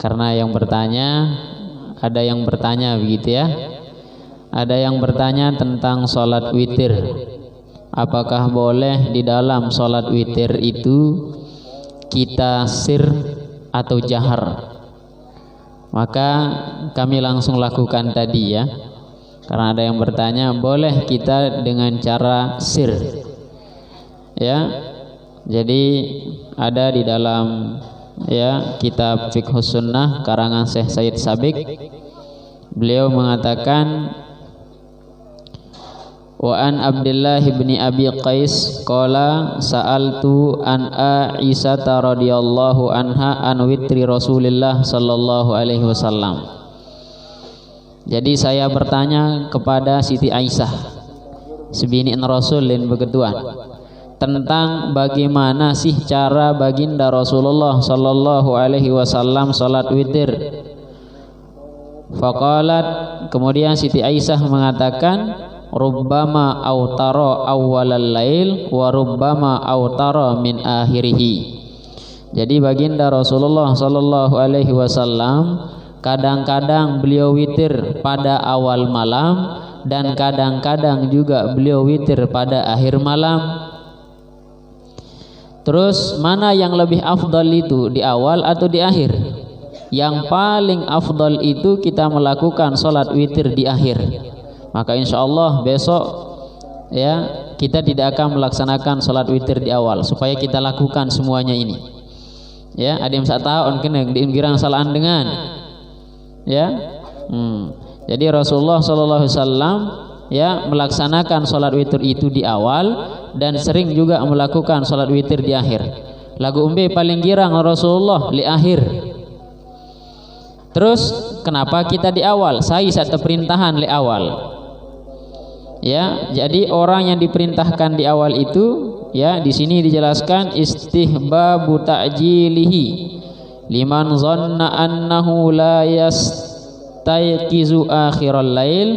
karena ada yang bertanya begitu ya. Ada yang bertanya tentang sholat witir. Apakah boleh di dalam sholat witir itu kita sir atau jahar? Maka kami langsung lakukan tadi ya. Karena ada yang bertanya, boleh kita dengan cara sir. Ya. Jadi ada di dalam ya kitab Fiqhus Sunnah karangan Syekh Said Sabiq, beliau mengatakan, wa an Abdullah bin Abi Qais qala sa'altu an Aisyah radhiyallahu anha an witri Rasulillah sallallahu alaihi wasallam. Jadi saya bertanya kepada Siti Aisyah sebiniin Rasulin begetuan tentang bagaimana sih cara baginda Rasulullah sallallahu alaihi wasallam salat witir. Faqalat, kemudian Siti Aisyah mengatakan, rubbama autara awwalal lail wa rubbama autara min akhirih. Jadi baginda Rasulullah sallallahu alaihi wasallam kadang-kadang beliau witir pada awal malam dan kadang-kadang juga beliau witir pada akhir malam. Terus mana yang lebih afdal itu, di awal atau di akhir? Yang paling afdal itu kita melakukan sholat witir di akhir. Maka insya Allah besok ya kita tidak akan melaksanakan sholat witir di awal, supaya kita lakukan semuanya ini. Ya, ada yang tahu kena diinggirang salaan dengan ya. Jadi Rasulullah sallallahu alaihi wasallam ya melaksanakan sholat witir itu di awal dan sering juga melakukan sholat witir di akhir. Lagu umbe paling girang Rasulullah di akhir. Terus kenapa kita di awal? Saya satu perintahan di awal. Ya, jadi orang yang diperintahkan di awal itu ya di sini dijelaskan istihbabu ta'jilihi liman zanna annahu la yastayqizu akhiral lail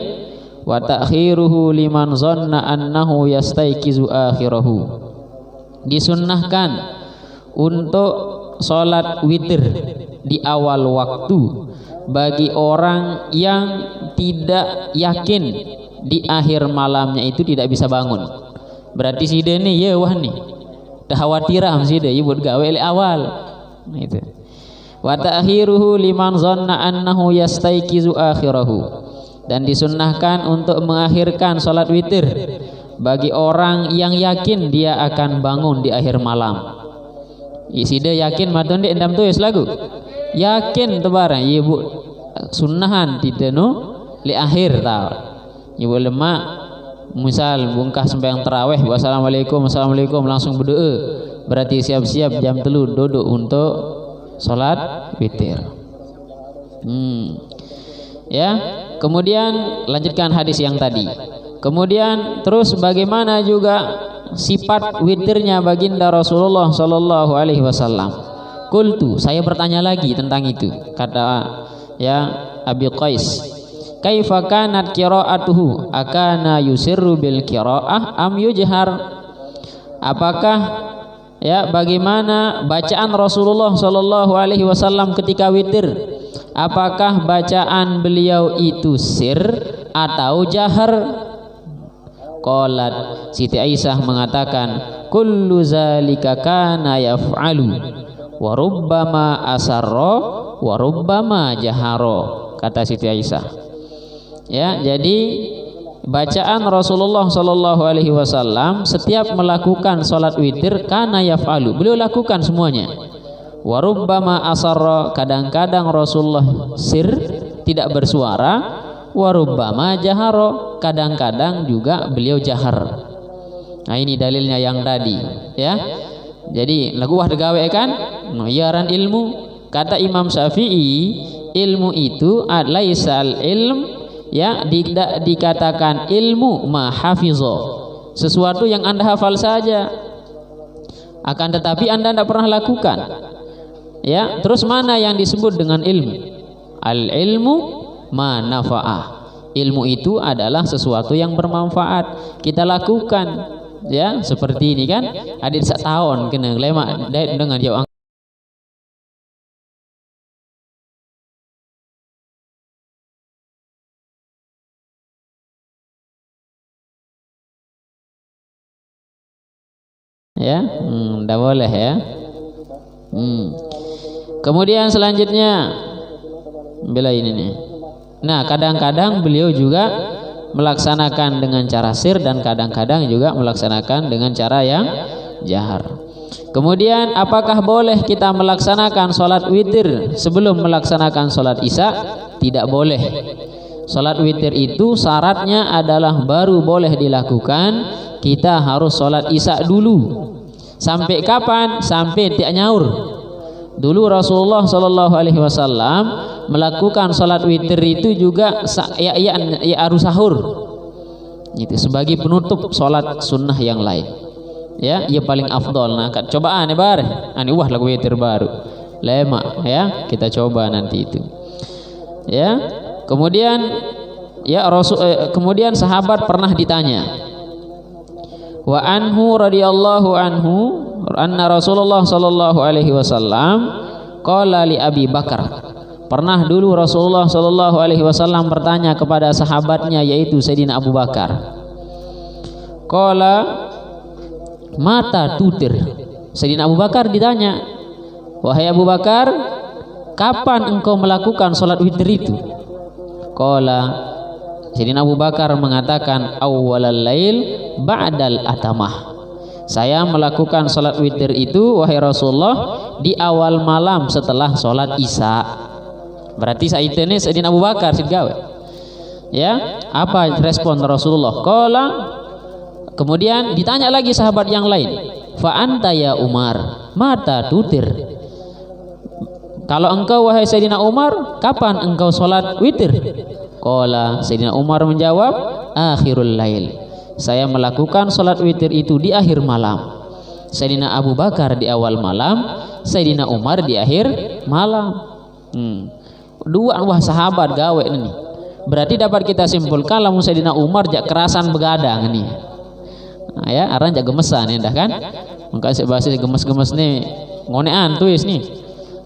wa ta'khiruhu liman zanna annahu yastayqizu akhirahu. Disunnahkan untuk sholat witir di awal waktu bagi orang yang tidak yakin di akhir malamnya itu tidak bisa bangun. Berarti si dia nih ya wah nih dah khawatiram si dia buat gawe le awal itu. Wa ta'khiruhu liman zanna annahu yastayqizu akhirahu. Dan disunnahkan untuk mengakhirkan sholat witir bagi orang yang yakin dia akan bangun di akhir malam. Isi dia yakin matun di endam tulis lagu. Yakin tebarang ibu sunnahan tidak no li akhir tahu. Ibu lemak misal bungkah sembahyang tarawih wassalamualaikum langsung berdoa, berarti siap-siap jam 3 duduk untuk sholat witir. Ya, kemudian lanjutkan hadis yang tadi. Kemudian terus bagaimana juga sifat witirnya baginda Rasulullah sallallahu alaihi wasallam. Qultu, saya bertanya lagi tentang itu. Kata ya Abi Qais, kaifa kanat qira'atuhu? Akana yusirru bil qira'ah am yujhar? Apakah ya bagaimana bacaan Rasulullah sallallahu alaihi wasallam ketika witir? Apakah bacaan beliau itu sir atau jahar? Qalat, Siti Aisyah mengatakan, kullu zalika kana yaf'alu wa rubbama asarra wa rubbama jahara, kata Siti Aisyah. Ya, jadi bacaan Rasulullah sallallahu alaihi wasallam setiap melakukan salat witir kana yaf'alu, beliau lakukan semuanya. Wa rubbama asarra, kadang-kadang Rasulullah sir tidak bersuara, wa rubbama jahara, kadang-kadang juga beliau jahar. Nah ini dalilnya yang tadi ya. Jadi lagu wah degawe kan yaran ilmu. Kata Imam Syafi'i, ilmu itu laisal ilm ya tidak dikatakan ilmu ma hafizo, sesuatu yang Anda hafal saja, akan tetapi Anda tidak pernah lakukan. Ya, terus mana yang disebut dengan ilmu? Al ilmu ma nafa'ah. Ilmu itu adalah sesuatu yang bermanfaat, kita lakukan ya, seperti ini kan adik setahun kena lemak dengan jauh Ya, tidak boleh ya. Kemudian selanjutnya bila ini nih. Nah, kadang-kadang beliau juga melaksanakan dengan cara sir dan kadang-kadang juga melaksanakan dengan cara yang jahar. Kemudian apakah boleh kita melaksanakan sholat witir sebelum melaksanakan sholat isya? Tidak boleh. Sholat witir itu syaratnya adalah baru boleh dilakukan, kita harus sholat isya dulu. Sampai kapan? Sampai tiak nyaur. Dulu Rasulullah Shallallahu Alaihi Wasallam melakukan sholat witir itu juga ya harus sahur. Itu sebagai penutup sholat sunnah yang lain. Ya, ia paling afdol. Nah, cobaan nih bar, ani wah lagu witir baru, lema ya, kita coba nanti itu. Ya, kemudian ya kemudian sahabat pernah ditanya, wa anhu radhiyallahu anhu anna Rasulullah sallallahu alaihi wasallam qala li Abi Bakar. Pernah dulu Rasulullah sallallahu alaihi wasallam bertanya kepada sahabatnya yaitu Sayyidina Abu Bakar. Qala mata tutir. Sayyidina Abu Bakar ditanya, wahai Abu Bakar, kapan engkau melakukan salat witir itu? Qala, Sayyidina Abu Bakar mengatakan awwalal lail ba'dal atamah. Saya melakukan salat witir itu wahai Rasulullah di awal malam setelah salat isya. Berarti saat itu nih Sayyidina Abu Bakar gawe. Ya, apa respon Rasulullah? Qala, kemudian ditanya lagi sahabat yang lain, fa anta ya Umar mata tutir. Kalau engkau wahai Sayyidina Umar, kapan engkau salat witir? Qala, Sayyidina Umar menjawab, akhirul lail. Saya melakukan salat witir itu di akhir malam. Sayyidina Abu Bakar di awal malam, Sayyidina Umar di akhir malam. Dua wah sahabat gawe ini. Berarti dapat kita simpulkan lamun Sayyidina Umar jak kerasan begadang ini. Nah, ya, aran jak gemesan ya dah kan. Maka bahasa gemes-gemes nih ngonean tuis nih.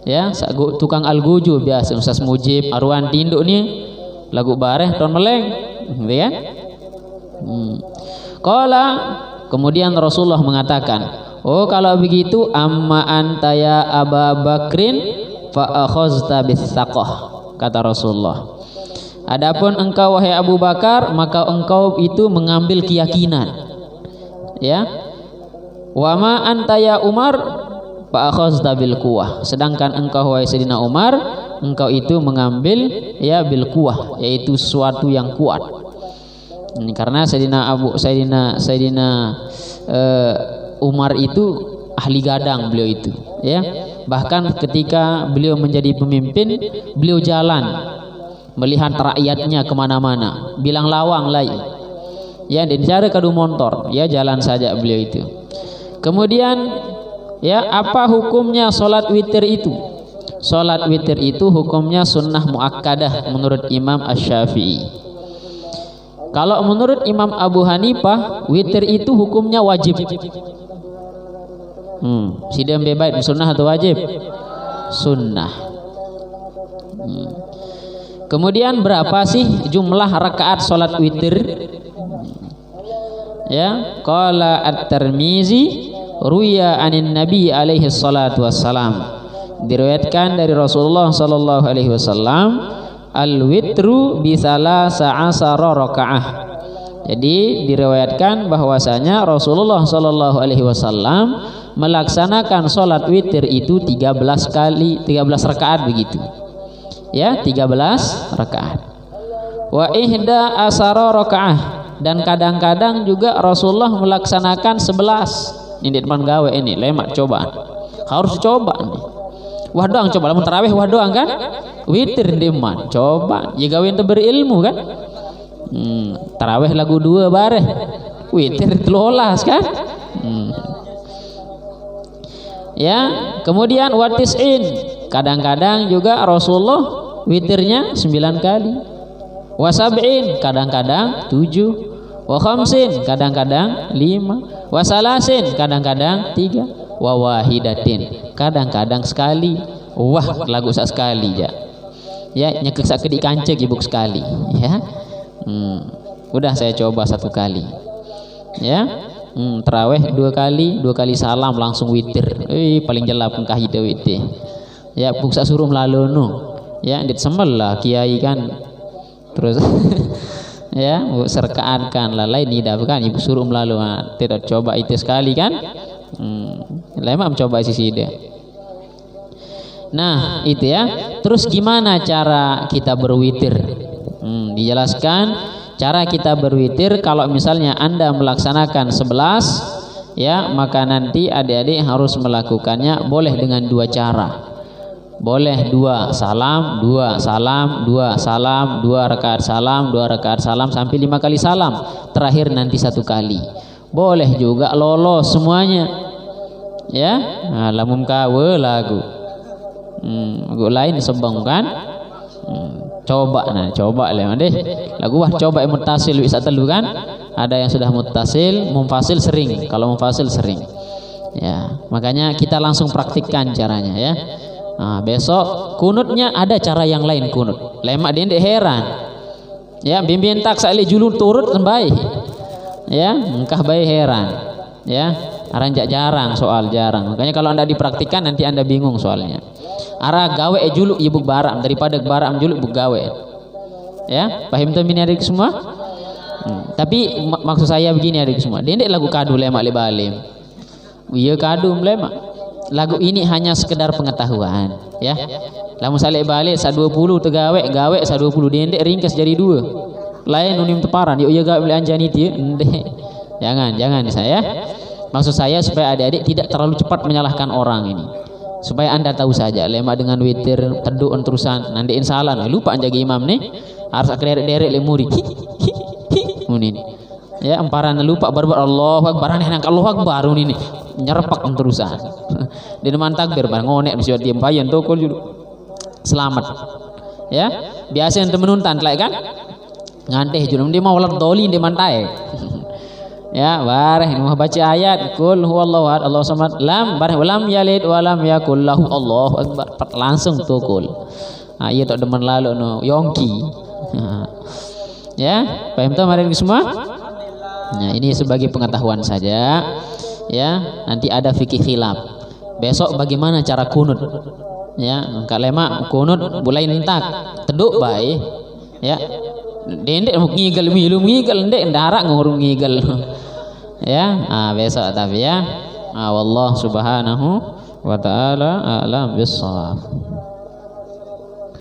Ya, tukang alguju biasa Ustaz Mujib, Arwan Tinduk nih lagu bareh ton meleng, gitu ya. Qala, kemudian Rasulullah mengatakan, oh kalau begitu amma anta ya Aba Bakrin fa akhazta bis-saqah, kata Rasulullah. Adapun engkau wahai Abu Bakar, maka engkau itu mengambil keyakinan. Ya, wa ma anta ya Umar fa akhazta bil quwwah. Sedangkan engkau wahai Sayyidina Umar, engkau itu mengambil ya bil quwwah, yaitu sesuatu yang kuat. Ini karena Sayyidina Umar itu ahli gadang beliau itu, ya. Bahkan ketika beliau menjadi pemimpin, beliau jalan melihat rakyatnya kemana-mana, bilang lawang lai. Ya, dan cara kadu motor, ya jalan saja beliau itu. Kemudian ya, apa hukumnya salat witir itu? Salat witir itu hukumnya sunnah muakkadah menurut Imam Asy-Syafi'i. Kalau menurut Imam Abu Hanifah, witir itu hukumnya wajib. Sidang bebait sunnah atau wajib? Sunnah. Kemudian berapa sih jumlah rakaat salat witir? Ya, qala At-Tirmizi ruya anin Nabi alaihi salatu wassalam. Diriwayatkan dari Rasulullah sallallahu alaihi wasallam, al-witru bi salasa'asara rakaah. Jadi diriwayatkan bahwasanya Rasulullah sallallahu alaihi wasallam melaksanakan salat witir itu 13 rakaat begitu. Ya, 13 rakaat. Wa ihda asara rakaah, dan kadang-kadang juga Rasulullah melaksanakan 11. Ini depan gawe ini, lemak cobaan. Harus coba nih. Wah doang coba lamun tarawih wah doang kan? Witir deman coba. Ya gawe ente berilmu kan? Tarawih lagu 2 bareh. Witir 13 kan? Ya, kemudian watis'in. Kadang-kadang juga Rasulullah witirnya 9 kali. Wasab'in kadang-kadang 7. Wa khamsin kadang-kadang 5. Wa salasin kadang-kadang 3. Wa wahidatin kadang-kadang sekali. Wah lagu sekali ya. Ya nyekek sakedi kancek ibu sekali ya. Udah saya coba 1 kali. Ya. Terawih 2 kali salam langsung witir. Paling jelap engkah ide witir. Ya buksa suruh melalui no. Ya dit sembel lah kiai kan. Terus ya serkaan kan lah lain tidak kan ibu suruh melalui tidak coba itu sekali kan. Lama mencoba sisi dia. Nah itu ya. Terus gimana cara kita berwitir? Dijelaskan cara kita berwitir. Kalau misalnya Anda melaksanakan 11 ya, maka nanti adik-adik harus melakukannya boleh dengan 2 cara. Boleh 2 salam, 2 salam, 2 salam, 2 rakaat salam, 2 rakaat salam sampai 5 kali salam. Terakhir nanti 1 kali. Boleh juga lolos semuanya. Ya, lamun kawe lagu. Lagu lain sebang kan? Coba lah deh. Lagu coba muttasil bisa telu kan? Ada yang sudah muttasil, munfasil sering. Kalau munfasil sering. Ya, makanya kita langsung praktikkan caranya ya. Besok kunutnya ada cara yang lain kunut. Lemak dia heran. Ya, bimbing tak sali julur turut sembai. Ya, engkah bayi heran. Ya, aranjak jarang soal jarang. Makanya kalau Anda dipraktikkan nanti Anda bingung soalnya. Arah gawe juluk ibu baram daripada baram juluk bu gawe. Ya, paham tuh ini adik semua? Tapi maksud saya begini adik semua. Dia lagu kadu lemak lebalim. Iya kadu lemak. Lagu ini hanya sekedar pengetahuan, ya. Lamun saleh balik 120 gawe 120 dia ringkas jadi 2. Lain unim teparan. Yo iya gawe anjani dia. Jangan saya. Maksud saya supaya adik-adik tidak terlalu cepat menyalahkan orang ini. Supaya Anda tahu saja lemak dengan witir teduh terusan nanti insalah lupa jaga imam nih harus derek le murid ini ya emparan lupa barbar Allahu Akbar aneh nang Allahu Akbar ini nyerpak terusan di depan takbir bareng ngonek mesti diam bayan tokol dulu selamat ya biasa yang temenuntan like kan nganteh jurung dia mau ulat doli di mantai ya bareh mau baca ayat kul huwallahu ahad Allahu samad lam bareh lam yalid wa lam yakul lahu Allahu akbar langsung tukul. Iya tok demen lalu no yongki. Ya paham tuh mari semua. Nah ini sebagai pengetahuan saja ya, nanti ada fikih khilaf besok bagaimana cara kunut ya. Kak lemak kunut bulai nintak teduk baik ya. Dendek mau ngigel ndek ndarak ngurung ngigel ya. Besok tapi ya. Wallahu subhanahu wa ta'ala a'lam bissawab.